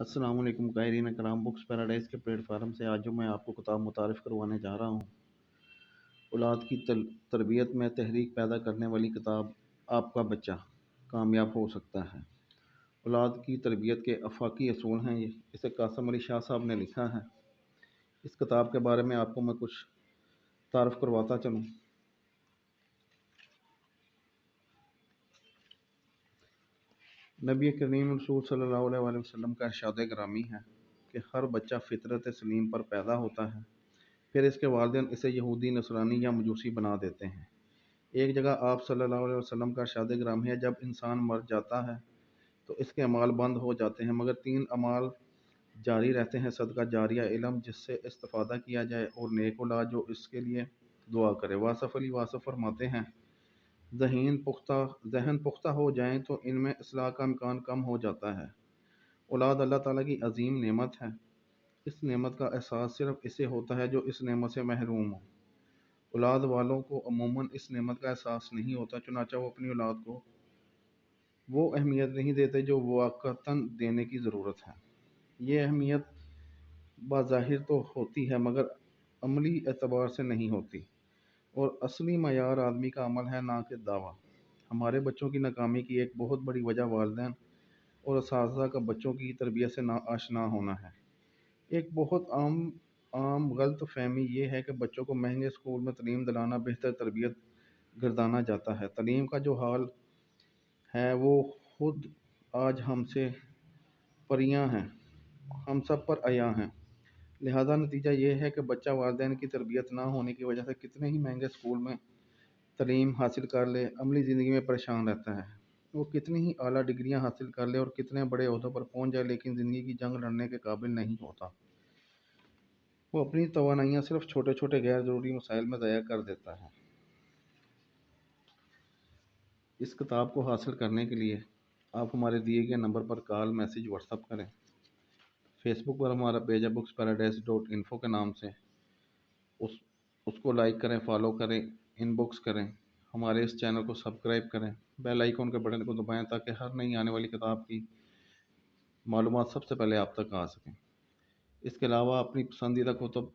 अस्सलाम वालेकुम कायरीन कराम। बुक्स पैराडाइज के प्लेटफार्म से आज जो मैं आपको किताब मुतारिफ़ करवाने जा रहा हूँ, औलाद की तरबियत में तहरीक पैदा करने वाली किताब आपका बच्चा कामयाब हो सकता है। औलाद की तरबियत के आफाकी असूल हैं ये, इसे कासम अली शाह साहब ने लिखा है। इस किताब के बारे में आपको मैं कुछ तारफ़ करवाता चलूँ। नबी करीम रसूल सल्लल्लाहु अलैहि वसल्लम का इरशाद गिरामी है कि हर बच्चा फितरत सलीम पर पैदा होता है, फिर इसके वालिदैन इसे यहूदी, नसरानी या मजूसी बना देते हैं। एक जगह आप सल्लल्लाहु अलैहि वसल्लम का इरशाद गिरामी है, जब इंसान मर जाता है तो इसके अमाल बंद हो जाते हैं, मगर तीन अमाल जारी रहते हैं: सदका जारिया, इल्म जिससे इस्तिफादा किया जाए, और नेक औलाद जो इसके लिए दुआ करे। वासफ़ अली वासफ़ फरमाते हैं, ज़हन पुख्ता हो जाएं तो इनमें इस्लाह का इम्कान कम हो जाता है। औलाद अल्लाह ताला की अजीम नेमत है। इस नेमत का एहसास सिर्फ इसे होता है जो इस नेमत से महरूम हो। औलाद वालों को अमूमन इस नेमत का एहसास नहीं होता, चुनांचे वो अपनी औलाद को वो अहमियत नहीं देते जो वाक़तन देने की ज़रूरत है। ये अहमियत बाज़ाहिर तो होती है, मगर अमली एतबार से नहीं होती, और असली मयार आदमी का अमल है, ना कि दावा। हमारे बच्चों की नाकामी की एक बहुत बड़ी वजह वालिदैन और असातिज़ा का बच्चों की तरबियत से नाआशना होना है। एक बहुत आम आम गलत फहमी ये है कि बच्चों को महंगे स्कूल में तालीम दिलाना बेहतर तरबियत गर्दाना जाता है। तालीम का जो हाल है वो खुद आज हमसे परियां हैं, हम सब पर आया हैं। लिहाजा नतीजा ये है कि बच्चा वालिदैन की तरबियत ना होने की वजह से कितने ही महंगे स्कूल में तालीम हासिल कर ले, अमली ज़िंदगी में परेशान रहता है। वो कितनी ही आला डिग्रियां हासिल कर ले और कितने बड़े ओहदों पर पहुंच जाए, लेकिन ज़िंदगी की जंग लड़ने के काबिल नहीं होता। वो अपनी तवानाइयाँ सिर्फ छोटे छोटे गैर ज़रूरी मसाइल में ज़ाया कर देता है। इस किताब को हासिल करने के लिए आप हमारे दिए गए नंबर पर कॉल, मैसेज, व्हाट्सअप करें। फेसबुक पर हमारा पेज है booksparadise.info के नाम से। उसको लाइक करें, फॉलो करें, इनबॉक्स करें। हमारे इस चैनल को सब्सक्राइब करें, बेल आइकन के बटन को दबाएं ताकि हर नई आने वाली किताब की मालूमात सबसे पहले आप तक आ सकें। इसके अलावा अपनी पसंदीदा कुतुब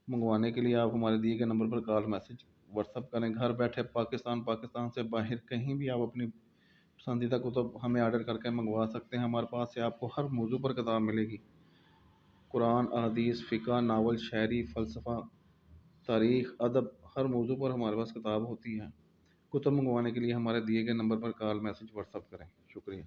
मंगवाने के लिए आप हमारे दिए गए नंबर पर कॉल, मैसेज, व्हाट्सअप करें। घर बैठे पाकिस्तान से बाहर कहीं भी आप अपनी पसंदीदा कुतुब हमें ऑर्डर करके मंगवा सकते हैं। हमारे पास से आपको हर मौजू पर किताब मिलेगी: कुरान, अहदीस, फ़िक़्ह, नावल, शायरी, फ़लसफ़ा, तारीख़, अदब, हर मौजू पर हमारे पास किताब होती है। कुतुब मंगवाने के लिए हमारे दिए गए नंबर पर कॉल, मैसेज, व्हाट्सअप करें। शुक्रिया।